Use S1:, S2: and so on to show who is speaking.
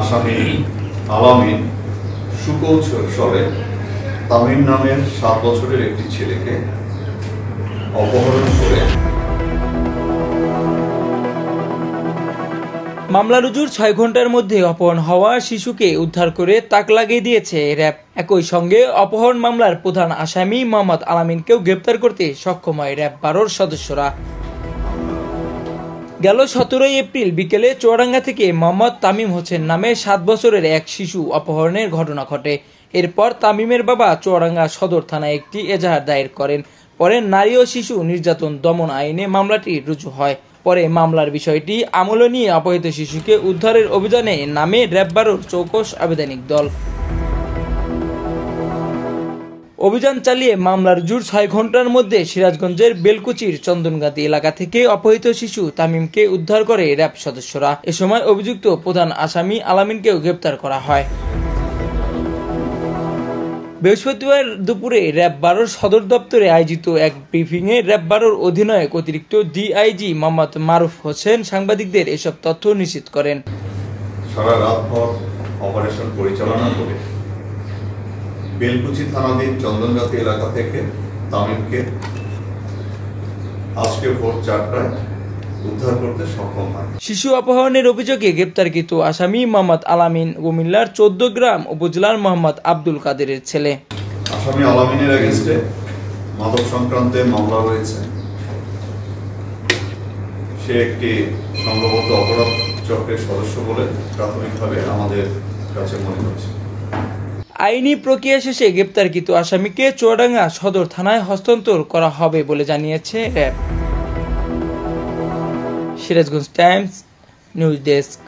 S1: আসামি আলামিন সুকৌশলে তামিম নামের 7 বছরের একটি ছেলেকে অপহরণ করে
S2: মামলা রুজুর 6 ঘন্টার মধ্যে অপহরণ হওয়া শিশুকে উদ্ধার করে তাক লাগিয়ে দিয়েছে র্যাব। একই সঙ্গে অপহরণ মামলার প্রধান আসামি মোহাম্মদ আলামিনকেও গ্রেপ্তার করতে সক্ষম হয় র্যাব 12-র সদস্যরা। গেল 17 এপ্রিল বিকেলে চুয়াডাঙ্গা থেকে মোহাম্মদ তামিম হোসেন নামে 7 বছরের এক শিশু অপহরণের ঘটনা ঘটে। এরপর তামিমের বাবা চুয়াডাঙ্গা সদর থানায় একটি এজাহার দায়ের করেন। পরে নারী ও শিশু নির্যাতন দমন আইনে মামলাটি রুজু হয়। পরে মামলার বিষয়টি আমলে নিয়ে অপহৃত শিশুকে উদ্ধারের অভিযানে নামে র্যাব 12-র চৌকস আবেদনিক দল। অভিযান চালিয়ে মামলার রুজুর 6 ঘন্টার মধ্যে সিরাজগঞ্জের বেলকুচির চন্দনগাতি এলাকা থেকে অপহৃত শিশু তামিমকে উদ্ধার করে র্যাব সদস্যরা। এ সময় অভিযুক্ত প্রধান আসামি আলামিনকেও গ্রেপ্তার করা হয়। বৃহস্পতিবার দুপুরে র্যাব 12-র সদর দপ্তরে আয়োজিত এক ব্রিফিংয়ে র্যাব 12-র অধিনায়ক অতিরিক্ত ডিআইজি মোহাম্মদ মারুফ হোসেন সাংবাদিকদের এসব তথ্য নিশ্চিত করেন।
S1: সারা রাতভর অপারেশন পরিচালনা করে বেলকুচি থানাধীন চন্দনগাতি এলাকা থেকে তামিমকে আজকে ভোর 4টায় উদ্ধার করতে সক্ষম হয়।
S2: শিশু অপহরণের অভিযোগে গ্রেপ্তারকৃত আসামি মোহাম্মদ আলামিন কুমিল্লার 14 গ্রাম উপজেলার মোহাম্মদ আব্দুল কাদেরের ছেলে।
S1: আসামি আলামিনের এগেইনস্টে মাদক সংক্রান্তে মামলা রয়েছে। সে একটি সংঘবদ্ধ অপরাধ চক্রের সদস্য বলে প্রাথমিকভাবে আমাদের কাছে মনে হচ্ছে।
S2: আইনি প্রক্রিয়া শেষে গ্রেপ্তারকৃত আসামিকে চুয়াডাঙ্গা সদর থানায় হস্তান্তর করা হবে বলে জানিয়েছে RAB. Sirajganj Times news desk.